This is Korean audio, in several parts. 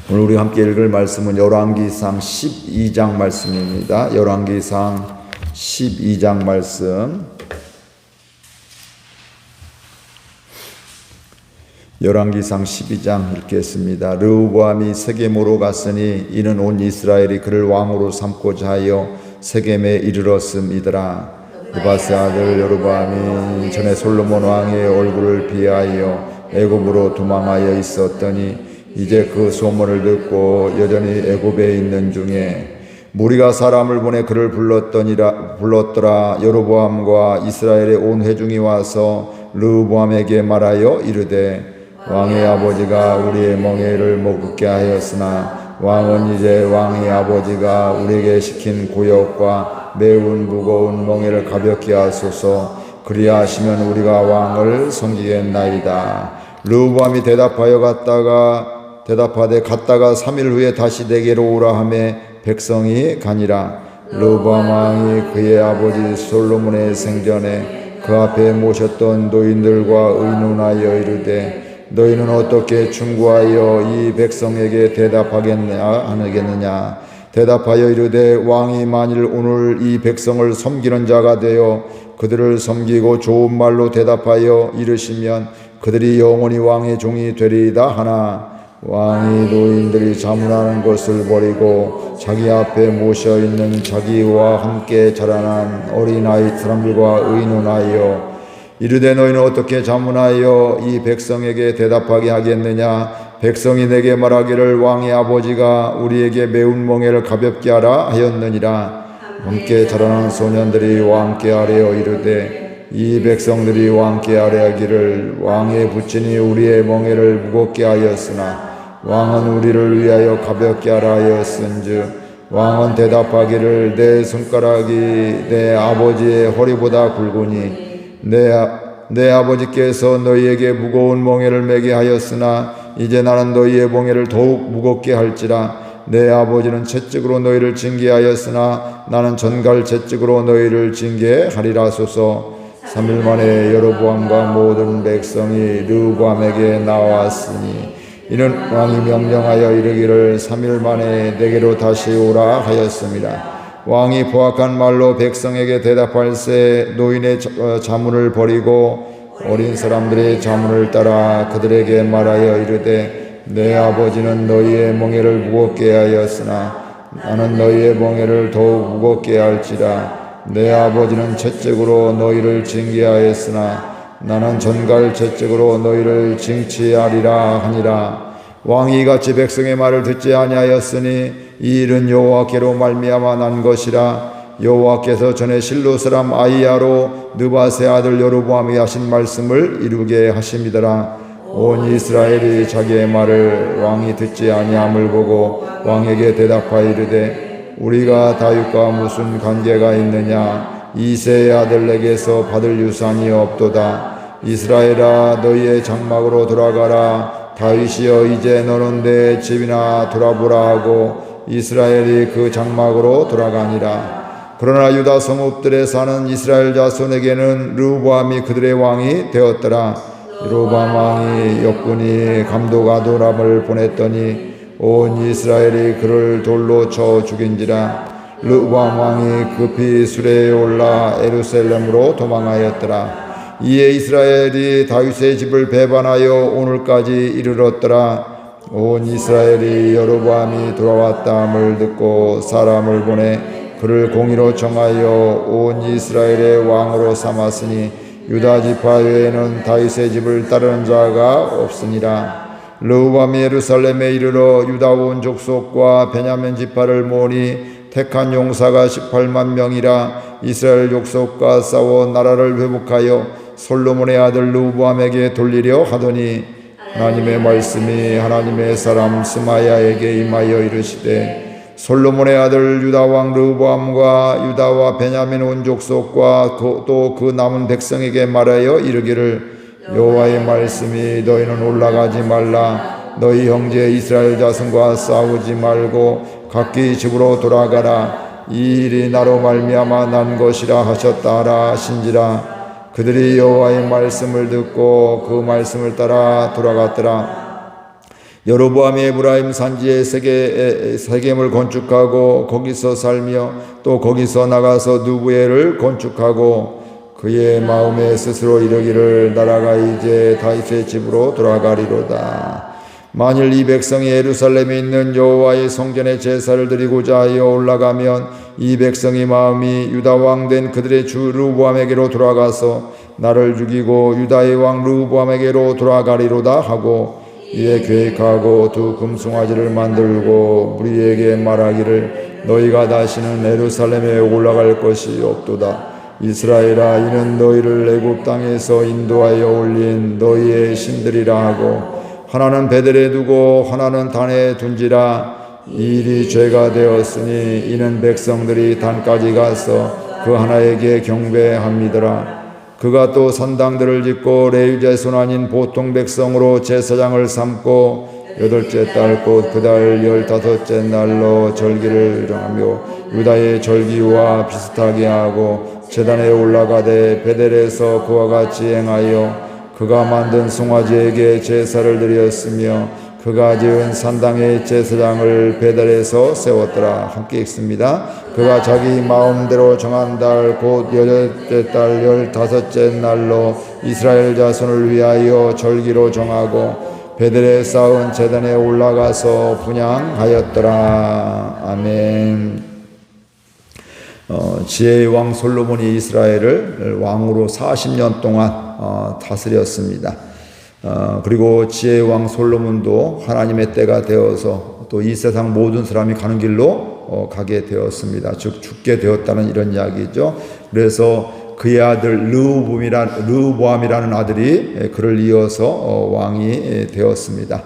오늘 우리 함께 읽을 말씀은 열왕기상 12장 말씀입니다. 열왕기상 12장 말씀. 열왕기상 12장 읽겠습니다. 르호보암이 세겜으로 갔으니 이는 온 이스라엘이 그를 왕으로 삼고자 하여 세겜에 이르렀음이더라. 느바세 아들 여로보암이 전에 솔로몬 왕의 얼굴을 피하여 애굽으로 도망하여 있었더니 이제 그 소문을 듣고 여전히 애굽에 있는 중에 무리가 사람을 보내 그를 불렀더라. 여로보암과 이스라엘의 온 회중이 와서 르호보암에게 말하여 이르되 왕의 아버지가 우리의 멍에를 먹게 하였으나 왕은 이제 왕의 아버지가 우리에게 시킨 고역과 매운 무거운 멍에를 가볍게 하소서. 그리하시면 우리가 왕을 섬기겠나이다. 르호보암이 대답하되 갔다가 3일 후에 다시 내게로 오라 하매 백성이 가니라. 르호보암 왕이 그의 아버지 솔로몬의 생전에 그 앞에 모셨던 노인들과 의논하여 이르되 너희는 어떻게 충고하여 이 백성에게 대답하겠느냐. 대답하여 이르되 왕이 만일 오늘 이 백성을 섬기는 자가 되어 그들을 섬기고 좋은 말로 대답하여 이르시면 그들이 영원히 왕의 종이 되리이다 하나 왕이 노인들이 자문하는 것을 버리고 자기 앞에 모셔있는 자기와 함께 자라난 어린아이 사람들과 의논하여 이르되 너희는 어떻게 자문하여 이 백성에게 대답하게 하겠느냐. 백성이 내게 말하기를 왕의 아버지가 우리에게 매운 멍에를 가볍게 하라 하였느니라. 함께 자라난 소년들이 왕께 아뢰어 이르되 이 백성들이 왕께 아뢰하기를 왕의 부친이 우리의 멍에를 무겁게 하였으나 왕은 우리를 위하여 가볍게 하라 하였은즉 왕은 대답하기를 내 손가락이 내 아버지의 허리보다 굵으니 내 아버지께서 너희에게 무거운 멍에를 매게 하였으나 이제 나는 너희의 멍에를 더욱 무겁게 할지라. 내 아버지는 채찍으로 너희를 징계하였으나 나는 전갈 채찍으로 너희를 징계하리라소서. 3일 만에 여로보암과 모든 백성이 르호보암에게 나왔으니 이는 왕이 명령하여 이르기를 3일 만에 내게로 다시 오라 하였습니다. 왕이 포악한 말로 백성에게 대답할새 노인의 자문을 버리고 어린 사람들의 자문을 따라 그들에게 말하여 이르되 내 아버지는 너희의 멍에를 무겁게 하였으나 나는 너희의 멍에를 더욱 무겁게 할지라. 내 아버지는 채찍으로 너희를 징계하였으나 나는 전갈 채찍으로 너희를 징치하리라 하니라. 왕이 이같이 백성의 말을 듣지 아니하였으니 이 일은 여호와께로 말미암아 난 것이라. 여호와께서 전에 실로 사람 아히야로 느바세 아들 여로보암이 하신 말씀을 이루게 하심이더라. 온 이스라엘이 자기의 말을 왕이 듣지 아니함을 보고 왕에게 대답하여 이르되 우리가 다윗과 무슨 관계가 있느냐. 이새의 아들에게서 받을 유산이 없도다. 이스라엘아 너희의 장막으로 돌아가라. 다윗이여 이제 너는 내 집이나 돌아보라 하고 이스라엘이 그 장막으로 돌아가니라. 그러나 유다 성읍들에 사는 이스라엘 자손에게는 르호보암이 그들의 왕이 되었더라. 르호보암 왕이 역군이 감독 아도람을 보냈더니 온 이스라엘이 그를 돌로 쳐 죽인지라. 르호보암 왕이 급히 수레에 올라 예루살렘으로 도망하였더라. 이에 이스라엘이 다윗의 집을 배반하여 오늘까지 이르렀더라. 온 이스라엘이 여로보암이 돌아왔다함을 듣고 사람을 보내 그를 공의로 정하여 온 이스라엘의 왕으로 삼았으니 유다 지파 외에는 다윗의 집을 따르는 자가 없으니라. 르호보암이 예루살렘에 이르러 유다 온 족속과 베냐민 지파를 모으니 택한 용사가 18만 명이라. 이스라엘 족속과 싸워 나라를 회복하여 솔로몬의 아들 르호보암에게 돌리려 하더니 하나님의 말씀이 하나님의 사람 스마야에게 임하여 이르시되 솔로몬의 아들 유다 왕 르호보암과 유다와 베냐민 온 족속과 또 그 남은 백성에게 말하여 이르기를 여호와의 말씀이 너희는 올라가지 말라. 너희 형제 이스라엘 자손과 싸우지 말고 각기 집으로 돌아가라. 이 일이 나로 말미암아 난 것이라 하셨다 하라 하신지라. 그들이 여호와의 말씀을 듣고 그 말씀을 따라 돌아갔더라. 여로보암이 에브라임 산지에 세겜을 건축하고 거기서 살며 또 거기서 나가서 누부엘을 건축하고 그의 마음에 스스로 이르기를 나라가 이제 다윗의 집으로 돌아가리로다. 만일 이 백성이 예루살렘에 있는 여호와의 성전에 제사를 드리고자 하여 올라가면 이 백성의 마음이 유다 왕 된 그들의 주 르호보암에게로 돌아가서 나를 죽이고 유다의 왕 르호보암에게로 돌아가리로다 하고 이에 계획하고 두 금송아지를 만들고 무리에게 말하기를 너희가 다시는 예루살렘에 올라갈 것이 없도다. 이스라엘아, 이는 너희를 애굽 땅에서 인도하여 올린 너희의 신들이라 하고 하나는 베델에 두고 하나는 단에 둔지라. 이 일이 죄가 되었으니 이는 백성들이 단까지 가서 그 하나에게 경배함이더라. 그가 또 산당들을 짓고 레위 자손 아닌 보통 백성으로 제사장을 삼고 여덟째 달 곧 그달 15째 날로 절기를 정하며 유다의 절기와 비슷하게 하고 제단에 올라가되 베델에서 그와 같이 행하여 그가 만든 송아지에게 제사를 드렸으며 그가 지은 산당의 제사장을 베델에서 세웠더라. 함께 읽습니다. 그가 자기 마음대로 정한 달 곧 8째 달 15째 날로 이스라엘 자손을 위하여 절기로 정하고 베델에 쌓은 제단에 올라가서 분향하였더라. 아멘. 지혜의 왕 솔로몬이 이스라엘을 왕으로 40년 동안 다스렸습니다. 그리고 지혜의 왕 솔로몬도 하나님의 때가 되어서 또 이 세상 모든 사람이 가는 길로 가게 되었습니다. 즉 죽게 되었다는 이런 이야기죠. 그래서 그의 아들 르호보암이라는 아들이 그를 이어서 왕이 되었습니다.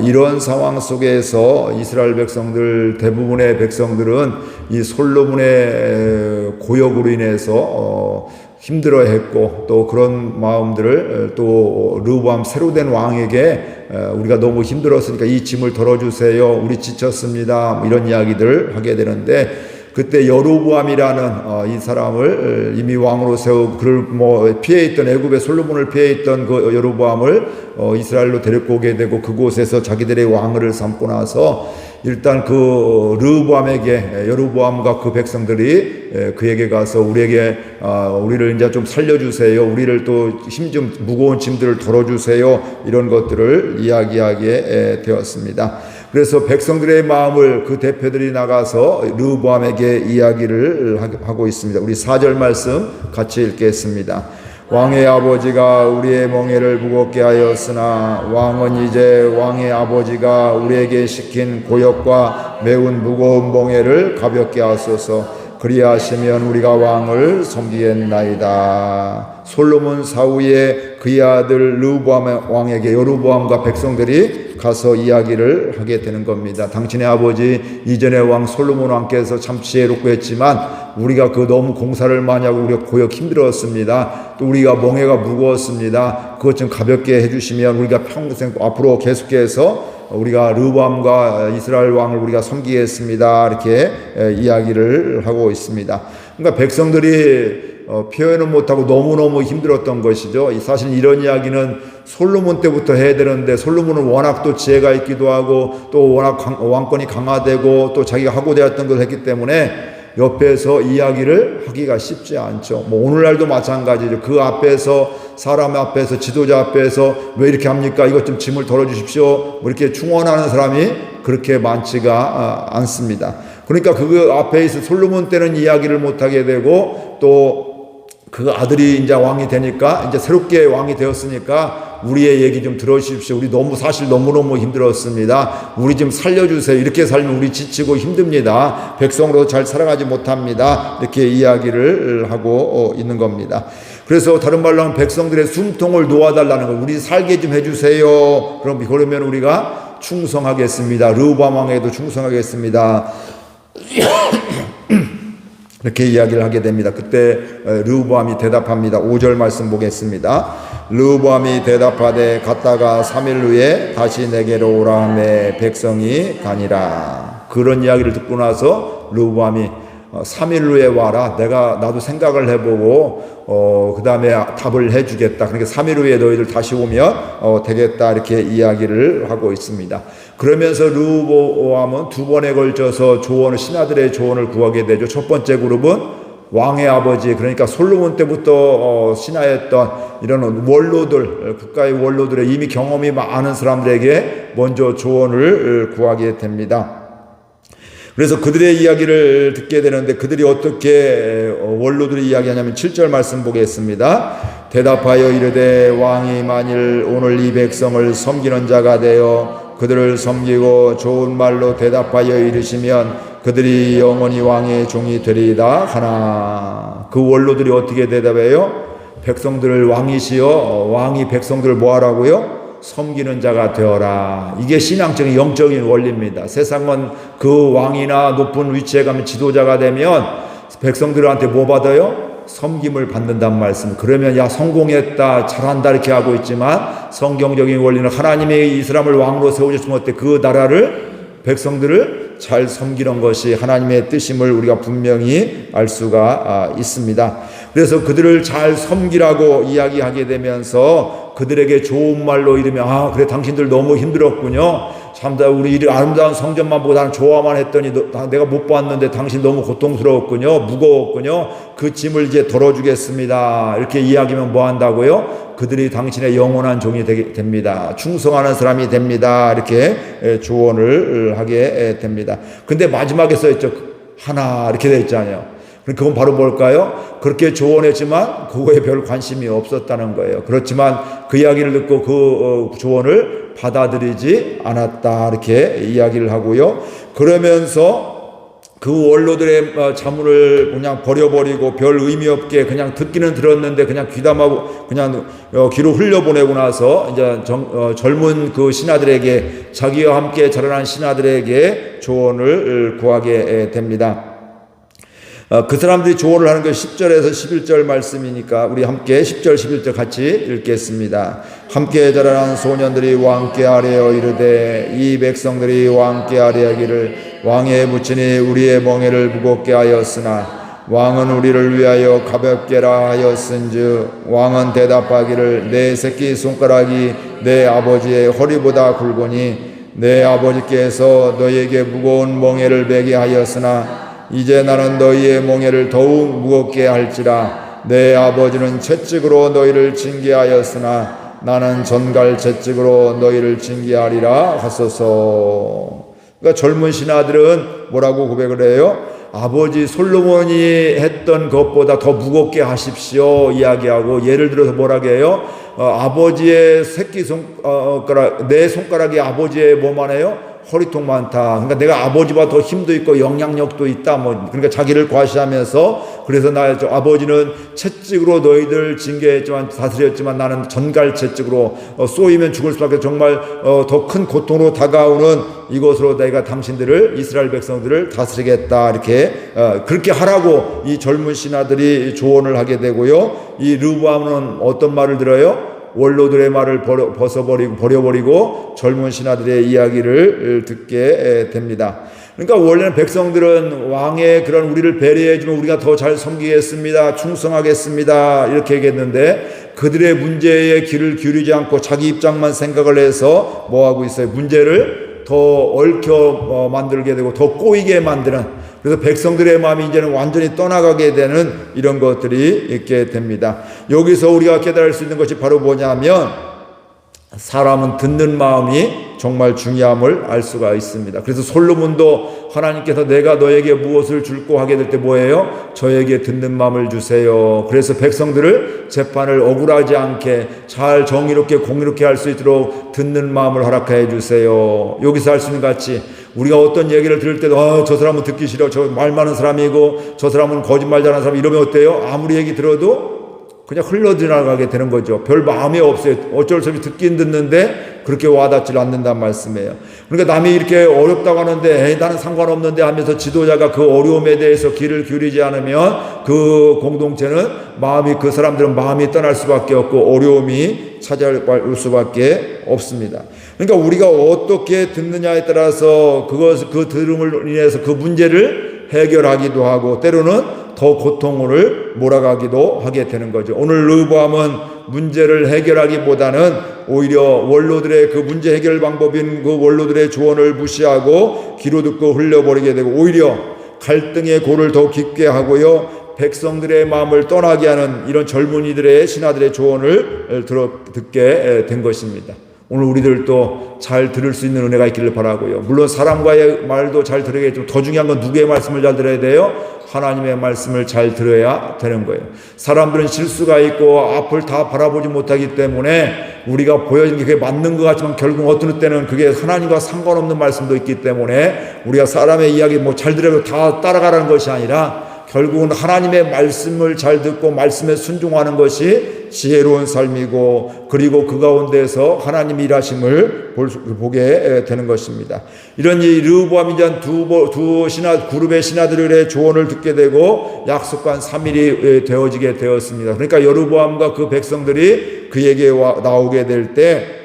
이런 상황 속에서 이스라엘 백성들 대부분의 백성들은 이 솔로몬의 고역으로 인해서 힘들어했고 또 그런 마음들을 또 르호보암 새로 된 왕에게 우리가 너무 힘들었으니까 이 짐을 덜어주세요. 우리 지쳤습니다. 이런 이야기들을 하게 되는데 그때 여로보암이라는 이 사람을 이미 왕으로 세우고 그를 피해 있던 애굽의 솔로몬을 피해 있던 그 여로보암을 이스라엘로 데리고 오게 되고 그곳에서 자기들의 왕을 삼고 나서 일단 그 르호보암에게 여로보암과 그 백성들이 그에게 가서 우리를 이제 좀 살려주세요. 우리를 또 좀 무거운 짐들을 덜어주세요. 이런 것들을 이야기하게 되었습니다. 그래서 백성들의 마음을 그 대표들이 나가서 르호보암에게 이야기를 하고 있습니다. 우리 4절 말씀 같이 읽겠습니다. 왕의 아버지가 우리의 멍에를 무겁게 하였으나 왕은 이제 왕의 아버지가 우리에게 시킨 고역과 매운 무거운 멍에를 가볍게 하소서. 그리하시면 우리가 왕을 섬기겠나이다. 솔로몬 사후에 그의 아들 르호보암 왕에게 여로보암과 백성들이 가서 이야기를 하게 되는 겁니다. 당신의 아버지 이전의 왕 솔로몬 왕께서 참 지혜롭고 했지만 우리가 그 너무 공사를 많이 하고 우리가 고역 힘들었습니다. 또 우리가 멍에가 무거웠습니다. 그것 좀 가볍게 해주시면 우리가 평생 앞으로 계속해서 우리가 르호보암과 이스라엘 왕을 우리가 섬기겠습니다. 이렇게 이야기를 하고 있습니다. 그러니까 백성들이 표현은 못하고 너무너무 힘들었던 것이죠. 사실 이런 이야기는 솔로몬 때부터 해야 되는데 솔로몬은 워낙 또 지혜가 있기도 하고 또 워낙 왕권이 강화되고 또 자기가 하고 되었던 걸 했기 때문에 옆에서 이야기를 하기가 쉽지 않죠. 오늘날도 마찬가지죠. 그 앞에서 사람 앞에서 지도자 앞에서 왜 이렇게 합니까? 이것 좀 짐을 덜어주십시오. 이렇게 충원하는 사람이 그렇게 많지가 않습니다. 그러니까 그 앞에 있어 솔로몬 때는 이야기를 못하게 되고 또 그 아들이 이제 왕이 되니까 이제 새롭게 왕이 되었으니까 우리의 얘기 좀 들어주십시오. 우리 사실 너무너무 힘들었습니다. 우리 좀 살려주세요. 이렇게 살면 우리 지치고 힘듭니다. 백성으로 잘 살아가지 못합니다. 이렇게 이야기를 하고 있는 겁니다. 그래서 다른 말로 하면 백성들의 숨통을 놓아달라는 거. 우리 살게 좀 해주세요. 그러면 우리가 충성하겠습니다. 르호보암 왕에도 충성하겠습니다. 이렇게 이야기를 하게 됩니다. 그때 르호보암이 대답합니다. 5절 말씀 보겠습니다. 르호보암이 대답하되 갔다가 3일 후에 다시 내게로 오라 하매 백성이 가니라. 그런 이야기를 듣고 나서 르호보암이 3일 후에 와라. 나도 생각을 해보고 그 다음에 답을 해주겠다. 그러니까 3일 후에 너희들 다시 오면 되겠다. 이렇게 이야기를 하고 있습니다. 그러면서 르호보암은 두 번에 걸쳐서 신하들의 조언을 구하게 되죠. 첫 번째 그룹은 왕의 아버지, 그러니까 솔로몬 때부터 신하였던 이런 원로들, 국가의 원로들의 이미 경험이 많은 사람들에게 먼저 조언을 구하게 됩니다. 그래서 그들의 이야기를 듣게 되는데, 그들이 어떻게 원로들이 이야기하냐면 7절 말씀 보겠습니다. 대답하여 이르되 왕이 만일 오늘 이 백성을 섬기는 자가 되어 그들을 섬기고 좋은 말로 대답하여 이르시면 그들이 영원히 왕의 종이 되리이다 하나. 그 원로들이 어떻게 대답해요? 백성들을 왕이 백성들을 뭐 하라고요? 섬기는 자가 되어라. 이게 신앙적인 영적인 원리입니다. 세상은 그 왕이나 높은 위치에 가면 지도자가 되면 백성들한테 뭐 받아요? 섬김을 받는단 말씀. 그러면 야 성공했다 잘한다 이렇게 하고 있지만, 성경적인 원리는 하나님이 이 사람을 왕으로 세우셨으면 어때? 그 나라를, 백성들을 잘 섬기는 것이 하나님의 뜻임을 우리가 분명히 알 수가 있습니다. 그래서 그들을 잘 섬기라고 이야기하게 되면서 그들에게 좋은 말로 이르면 그래 당신들 너무 힘들었군요. 참 우리 아름다운 성전만 보고 나는 좋아만 했더니 내가 못 봤는데 당신 너무 고통스러웠군요. 무거웠군요. 그 짐을 이제 덜어주겠습니다. 이렇게 이야기하면 뭐 한다고요? 그들이 당신의 영원한 종이 됩니다. 충성하는 사람이 됩니다. 이렇게 조언을 하게 됩니다. 근데 마지막에 써있죠. 하나 이렇게 되어 있잖아요. 그건 바로 뭘까요? 그렇게 조언했지만 그거에 별 관심이 없었다는 거예요. 그렇지만 그 이야기를 듣고 그 조언을 받아들이지 않았다 이렇게 이야기를 하고요. 그러면서 그 원로들의 자문을 그냥 버려버리고 별 의미 없게 그냥 듣기는 들었는데 그냥 귀담하고 그냥 귀로 흘려보내고 나서 이제 젊은 그 신하들에게, 자기와 함께 자라난 신하들에게 조언을 구하게 됩니다. 그 사람들이 조언을 하는 것 10절에서 11절 말씀이니까 우리 함께 10절 11절 같이 읽겠습니다. 함께 자라난 소년들이 왕께 아뢰어 이르되 이 백성들이 왕께 아뢰하기를 왕의 부친이 우리의 멍에를 무겁게 하였으나 왕은 우리를 위하여 가볍게라 하였은즉 왕은 대답하기를 내 새끼 손가락이 내 아버지의 허리보다 굵으니 내 아버지께서 너희에게 무거운 멍에를 베게 하였으나 이제 나는 너희의 멍에를 더욱 무겁게 할지라. 내 아버지는 채찍으로 너희를 징계하였으나 나는 전갈 채찍으로 너희를 징계하리라 하소서. 그러니까 젊은 신하들은 뭐라고 고백을 해요? 아버지 솔로몬이 했던 것보다 더 무겁게 하십시오 이야기하고, 예를 들어서 뭐라고 해요? 아버지의 새끼 손가락, 내 손가락이 아버지의 뭐만 해요? 허리통 많다. 그러니까 내가 아버지보다 더 힘도 있고 영향력도 있다. 그러니까 자기를 과시하면서, 그래서 아버지는 채찍으로 너희들 징계했지만 다스렸지만 나는 전갈 채찍으로 쏘이면 죽을 수밖에, 정말 더 큰 고통으로 다가오는 이것으로 내가 당신들을, 이스라엘 백성들을 다스리겠다. 이렇게 그렇게 하라고 이 젊은 신하들이 조언을 하게 되고요. 이 르호보암은 어떤 말을 들어요? 원로들의 말을 버려버리고 젊은 신하들의 이야기를 듣게 됩니다. 그러니까 원래는 백성들은 왕의 그런 우리를 배려해주면 우리가 더 잘 섬기겠습니다, 충성하겠습니다 이렇게 얘기했는데, 그들의 문제에 귀를 기울이지 않고 자기 입장만 생각을 해서 뭐하고 있어요? 문제를 더 얽혀 만들게 되고 더 꼬이게 만드는, 그래서 백성들의 마음이 이제는 완전히 떠나가게 되는 이런 것들이 있게 됩니다. 여기서 우리가 깨달을 수 있는 것이 바로 뭐냐면, 사람은 듣는 마음이 정말 중요함을 알 수가 있습니다. 그래서 솔로몬도 하나님께서 내가 너에게 무엇을 줄고 하게 될 때 뭐예요? 저에게 듣는 마음을 주세요. 그래서 백성들을 재판을 억울하지 않게 잘 정의롭게 공의롭게 할 수 있도록 듣는 마음을 허락해 주세요. 여기서 할 수 있는 같이 우리가 어떤 얘기를 들을 때도 저 사람은 듣기 싫어, 저 말 많은 사람이고 저 사람은 거짓말 잘하는 사람, 이러면 어때요? 아무리 얘기 들어도 그냥 흘러지나가게 되는 거죠. 별 마음이 없어요. 어쩔 수 없이 듣긴 듣는데 그렇게 와닿지 않는단 말씀이에요. 그러니까 남이 이렇게 어렵다고 하는데 나는 상관없는데 하면서 지도자가 그 어려움에 대해서 귀를 기울이지 않으면 그 공동체는 그 사람들은 마음이 떠날 수밖에 없고 어려움이 찾아올 수밖에 없습니다. 그러니까 우리가 어떻게 듣느냐에 따라서 그 들음을 인해서 그 문제를 해결하기도 하고 때로는 더 고통을 몰아가기도 하게 되는 거죠. 오늘 르호보암은 문제를 해결하기보다는 오히려 원로들의 그 문제 해결 방법인 그 원로들의 조언을 무시하고 귀로 듣고 흘려버리게 되고 오히려 갈등의 골을 더 깊게 하고요. 백성들의 마음을 떠나게 하는 이런 젊은이들의 신하들의 조언을 듣게 된 것입니다. 오늘 우리들도 잘 들을 수 있는 은혜가 있기를 바라고요. 물론 사람과의 말도 잘 들어야겠지만 더 중요한 건 누구의 말씀을 잘 들어야 돼요? 하나님의 말씀을 잘 들어야 되는 거예요. 사람들은 실수가 있고 앞을 다 바라보지 못하기 때문에 우리가 보여지는 게 그게 맞는 것 같지만 결국 어떤 때는 그게 하나님과 상관없는 말씀도 있기 때문에 우리가 사람의 이야기 뭐 잘 들어도 다 따라가라는 것이 아니라 결국은 하나님의 말씀을 잘 듣고 말씀에 순종하는 것이 지혜로운 삶이고 그리고 그 가운데서 하나님의 일하심을 보게 되는 것입니다. 이런 이 르호보암이 이제 두 신하 그룹의 신하들의 조언을 듣게 되고 약속한 3일이 되어지게 되었습니다. 그러니까 여로보암과 그 백성들이 그에게 나오게 될 때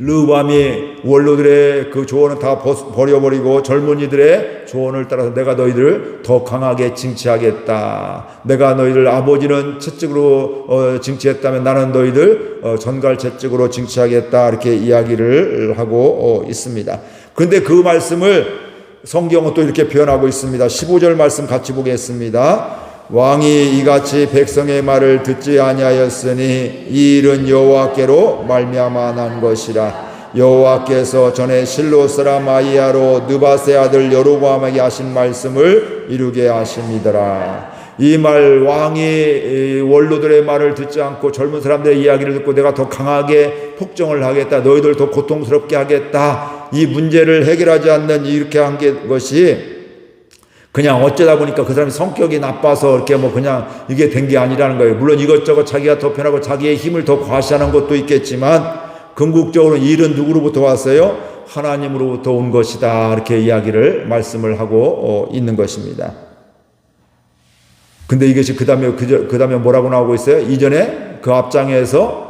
르호보암이 원로들의 그 조언을 다 버려버리고 젊은이들의 조언을 따라서 내가 너희들을 더 강하게 징치하겠다. 내가 너희들 아버지는 채찍으로 징치했다면 나는 너희들 전갈 채찍으로 징치하겠다. 이렇게 이야기를 하고 있습니다. 그런데 그 말씀을 성경은 또 이렇게 표현하고 있습니다. 15절 말씀 같이 보겠습니다. 왕이 이같이 백성의 말을 듣지 아니하였으니 이 일은 여호와께로 말미암아 난 것이라. 여호와께서 전에 실로 사람 아히야로 느밧의 아들 여로보암에게 하신 말씀을 이루게 하심이더라. 이 말 왕이 원로들의 말을 듣지 않고 젊은 사람들의 이야기를 듣고 내가 더 강하게 폭정을 하겠다. 너희들 더 고통스럽게 하겠다. 이 문제를 해결하지 않는 이렇게 한 것이 그냥 어쩌다 보니까 그 사람이 성격이 나빠서 이렇게 뭐 그냥 이게 된 게 아니라는 거예요. 물론 이것저것 자기가 더 편하고 자기의 힘을 더 과시하는 것도 있겠지만 궁극적으로 이 일은 누구로부터 왔어요? 하나님으로부터 온 것이다. 이렇게 말씀을 하고 있는 것입니다. 근데 이것이 그 다음에 뭐라고 나오고 있어요? 이전에 그 앞장에서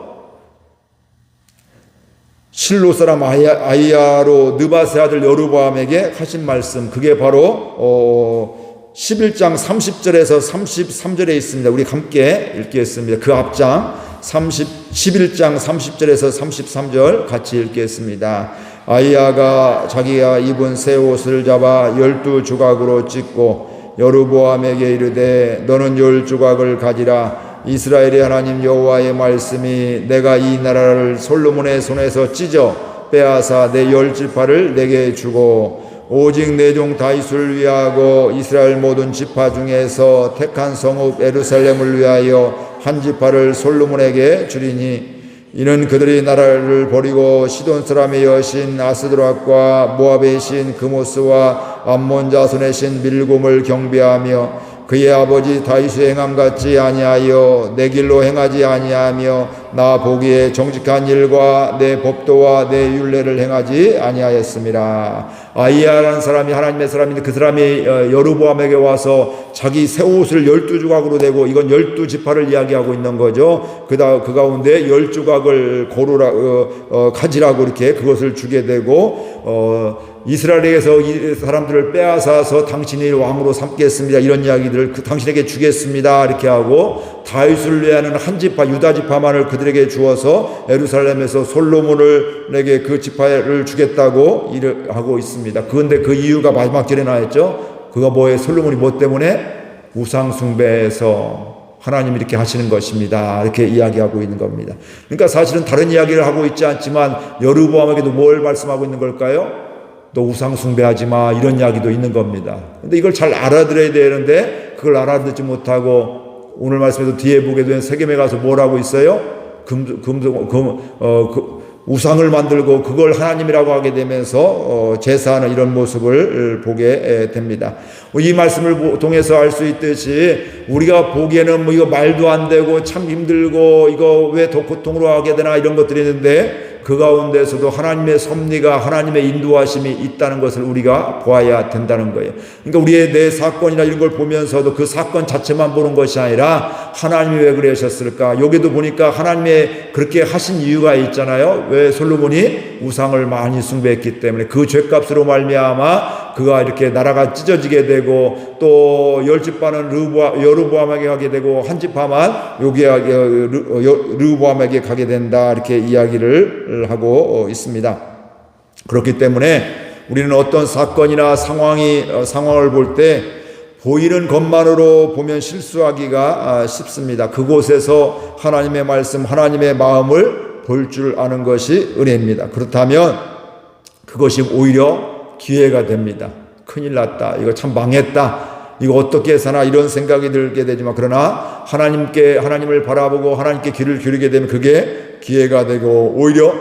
실로 사람 아히야로 느밧의 아들 여로보암에게 하신 말씀, 그게 바로 11장 30절에서 33절에 있습니다. 우리 함께 읽겠습니다. 그 앞장 11장 30절에서 33절 같이 읽겠습니다. 아히야가 자기가 입은 새 옷을 잡아 12조각으로 찢고 여로보암에게 이르되 너는 10조각을 가지라. 이스라엘의 하나님 여호와의 말씀이 내가 이 나라를 솔로몬의 손에서 찢어 빼앗아 내 10지파를 내게 주고 오직 내 종 다윗을 위하고 이스라엘 모든 지파 중에서 택한 성읍 예루살렘을 위하여 한 지파를 솔로몬에게 주리니 이는 그들이 나라를 버리고 시돈 사람의 여신 아스드락과 모압의 신 그모스와 암몬 자손의 신 밀곰을 경배하며 그의 아버지 다윗의 행함 같지 아니하여 내 길로 행하지 아니하며 나 보기에 정직한 일과 내 법도와 내 율례를 행하지 아니하였음이라. 아히야라는 사람이 하나님의 사람인데 그 사람이 여로보암에게 와서 자기 새 옷을 12조각으로 내고 이건 12지파를 이야기하고 있는 거죠. 그 가운데 10조각을 가지라고 이렇게 그것을 주게 되고 이스라엘에서 이 사람들을 빼앗아서 당신이 왕으로 삼겠습니다. 이런 이야기들을 당신에게 주겠습니다. 이렇게 하고 다윗을 위하는 한 지파 유다 지파만을 그들에게 주어서 예루살렘에서 솔로몬에게 그 지파를 주겠다고 하고 있습니다. 그런데 그 이유가 마지막 절에 나왔죠. 그가 뭐에 솔로몬이 뭐 때문에 우상 숭배에서 하나님이 이렇게 하시는 것입니다. 이렇게 이야기하고 있는 겁니다. 그러니까 사실은 다른 이야기를 하고 있지 않지만 여로보암에게도 뭘 말씀하고 있는 걸까요? 또 우상 숭배하지 마 이런 이야기도 있는 겁니다. 근데 이걸 잘 알아들어야 되는데 그걸 알아듣지 못하고 오늘 말씀에도 뒤에 보게 되면 세겜에 가서 뭘 하고 있어요? 우상을 만들고 그걸 하나님이라고 하게 되면서 제사하는 이런 모습을 보게 됩니다. 이 말씀을 통해서 알 수 있듯이 우리가 보기에는 뭐 이거 말도 안 되고 참 힘들고 이거 왜 더 고통으로 하게 되나 이런 것들이 있는데 그 가운데서도 하나님의 섭리가 하나님의 인도하심이 있다는 것을 우리가 보아야 된다는 거예요. 그러니까 우리의 내 사건이나 이런 걸 보면서도 그 사건 자체만 보는 것이 아니라 하나님이 왜 그러셨을까? 여기도 보니까 하나님의 그렇게 하신 이유가 있잖아요. 왜 솔로몬이 우상을 많이 숭배했기 때문에 그 죄값으로 말미암아 그가 이렇게 나라가 찢어지게 되고 또 10지파는 여로보암에게 가게 되고 한 지파만 르호보암에게 가게 된다, 이렇게 이야기를 하고 있습니다. 그렇기 때문에 우리는 어떤 사건이나 상황을 볼 때 보이는 것만으로 보면 실수하기가 쉽습니다. 그곳에서 하나님의 말씀, 하나님의 마음을 볼 줄 아는 것이 은혜입니다. 그렇다면 그것이 오히려 기회가 됩니다. 큰일 났다, 이거 참 망했다, 이거 어떻게 사나, 이런 생각이 들게 되지만, 그러나 하나님을 바라보고 하나님께 귀를 기울이게 되면 그게 기회가 되고 오히려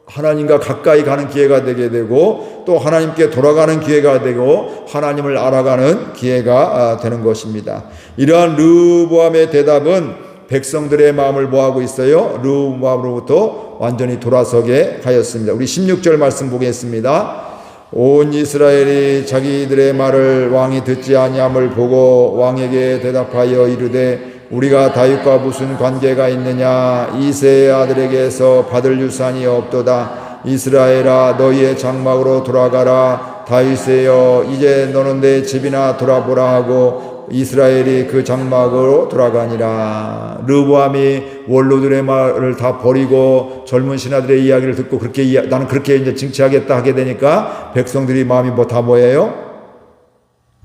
하나님과 가까이 가는 기회가 되게 되고 또 하나님께 돌아가는 기회가 되고 하나님을 알아가는 기회가 되는 것입니다. 이러한 르호보암의 대답은 백성들의 마음을 뭐하고 있어요? 르호보암으로부터 완전히 돌아서게 하였습니다. 우리 16절 말씀 보겠습니다. 온 이스라엘이 자기들의 말을 왕이 듣지 아니함을 보고 왕에게 대답하여 이르되 우리가 다윗과 무슨 관계가 있느냐? 이새의 아들에게서 받을 유산이 없도다. 이스라엘아, 너희의 장막으로 돌아가라. 다윗이여, 이제 너는 내 집이나 돌아보라 하고 이스라엘이 그 장막으로 돌아가니라. 르호보암이 원로들의 말을 다 버리고 젊은 신하들의 이야기를 듣고 나는 그렇게 이제 징치하겠다 하게 되니까 백성들이 마음이 다 뭐예요?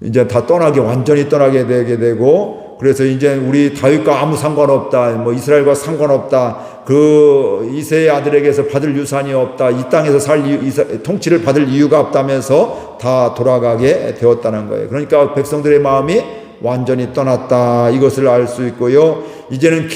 이제 다 완전히 떠나게 되게 되고, 그래서 이제 우리 다윗과 아무 상관없다, 이스라엘과 상관없다, 그 이새의 아들에게서 받을 유산이 없다, 이 땅에서 통치를 받을 이유가 없다면서 다 돌아가게 되었다는 거예요. 그러니까 백성들의 마음이 완전히 떠났다, 이것을 알 수 있고요. 이제는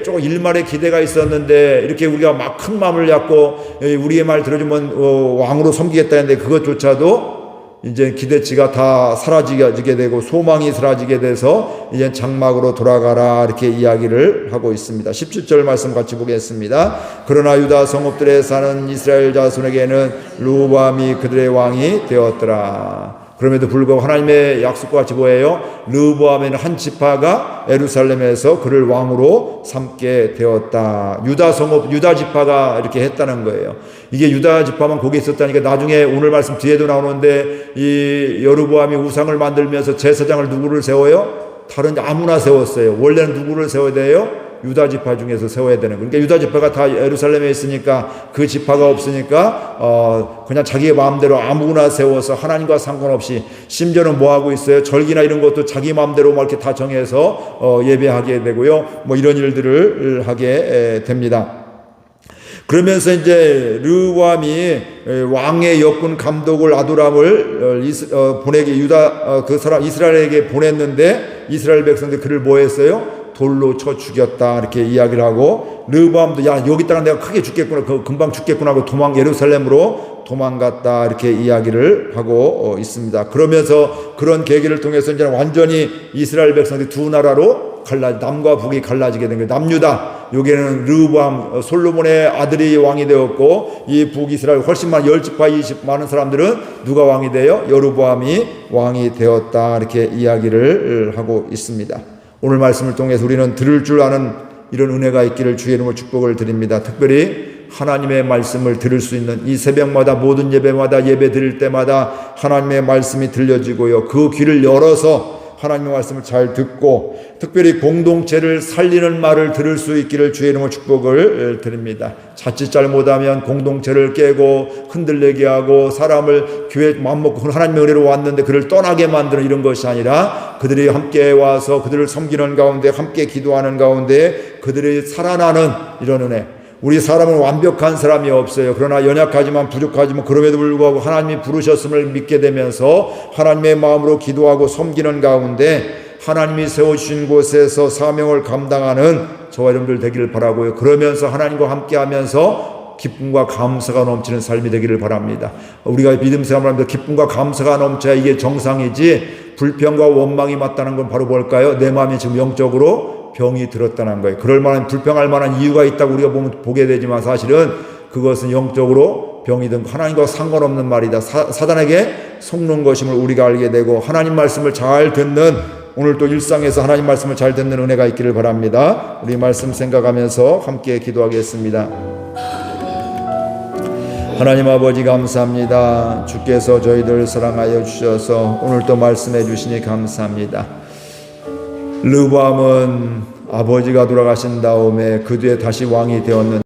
조금 일말의 기대가 있었는데 이렇게 우리가 막 큰 마음을 갖고 우리의 말 들어주면 왕으로 섬기겠다 했는데 그것조차도 이제 기대치가 다 사라지게 되고 소망이 사라지게 돼서 이제 장막으로 돌아가라, 이렇게 이야기를 하고 있습니다. 17절 말씀 같이 보겠습니다. 그러나 유다 성읍들에 사는 이스라엘 자손에게는 르호보암이 그들의 왕이 되었더라. 그럼에도 불구하고 하나님의 약속과 같이 뭐예요? 르호보암에는 한 지파가 예루살렘에서 그를 왕으로 삼게 되었다. 유다 지파가 이렇게 했다는 거예요. 이게 유다 지파만 거기 있었다니까 나중에 오늘 말씀 뒤에도 나오는데 이 여로보암이 우상을 만들면서 제사장을 누구를 세워요? 다른 아무나 세웠어요. 원래는 누구를 세워야 돼요? 유다 지파 중에서 세워야 되는 거예요. 그러니까 유다 지파가 다 예루살렘에 있으니까 그 지파가 없으니까 그냥 자기의 마음대로 아무나 세워서 하나님과 상관없이, 심지어는 뭐 하고 있어요? 절기나 이런 것도 자기 마음대로 막 이렇게 다 정해서 예배하게 되고요. 이런 일들을 하게 됩니다. 그러면서 이제 르호보암이 왕의 역군 감독을 아도람을 이스라엘에게 보냈는데 이스라엘 백성들이 그를 뭐 했어요? 돌로 쳐 죽였다, 이렇게 이야기를 하고, 르호보암도 야, 여기다가 내가 크게 죽겠구나, 금방 죽겠구나 하고 예루살렘으로 도망갔다, 이렇게 이야기를 하고 있습니다. 그러면서 그런 계기를 통해서 이제 완전히 이스라엘 백성들이 두 나라로 남과 북이 갈라지게 된 거예요. 남유다, 여기에는 르호보암 솔로몬의 아들이 왕이 되었고, 이 북이스라엘 훨씬 많은 10지파 20 많은 사람들은 누가 왕이 돼요? 여로보암이 왕이 되었다, 이렇게 이야기를 하고 있습니다. 오늘 말씀을 통해서 우리는 들을 줄 아는 이런 은혜가 있기를 주의 이름으로 축복을 드립니다. 특별히 하나님의 말씀을 들을 수 있는 이 새벽마다 모든 예배마다 예배 드릴 때마다 하나님의 말씀이 들려지고요. 그 귀를 열어서 하나님의 말씀을 잘 듣고 특별히 공동체를 살리는 말을 들을 수 있기를 주의 이름으로 축복을 드립니다. 자칫 잘못하면 공동체를 깨고 흔들리게 하고 사람을 교회 마음먹고 하나님의 은혜로 왔는데 그를 떠나게 만드는 이런 것이 아니라 그들이 함께 와서 그들을 섬기는 가운데 함께 기도하는 가운데 그들이 살아나는 이런 은혜. 우리 사람은 완벽한 사람이 없어요. 그러나 연약하지만 부족하지만 그럼에도 불구하고 하나님이 부르셨음을 믿게 되면서 하나님의 마음으로 기도하고 섬기는 가운데 하나님이 세워주신 곳에서 사명을 감당하는 저와 여러분들 되기를 바라고요. 그러면서 하나님과 함께하면서 기쁨과 감사가 넘치는 삶이 되기를 바랍니다. 우리가 믿음 사람들 기쁨과 감사가 넘쳐야 이게 정상이지, 불평과 원망이 맞다는 건 바로 뭘까요? 내 마음이 지금 영적으로 병이 들었다는 거예요. 그럴 만한 불평할 만한 이유가 있다고 우리가 보게 되지만 사실은 그것은 영적으로 병이든 하나님과 상관없는 말이다. 사단에게 속는 것임을 우리가 알게 되고 하나님 말씀을 잘 듣는, 오늘 또 일상에서 하나님 말씀을 잘 듣는 은혜가 있기를 바랍니다. 우리 말씀 생각하면서 함께 기도하겠습니다. 하나님 아버지 감사합니다. 주께서 저희들 사랑하여 주셔서 오늘 또 말씀해 주시니 감사합니다. 르브암은 아버지가 돌아가신 다음에 그 뒤에 다시 왕이 되었는데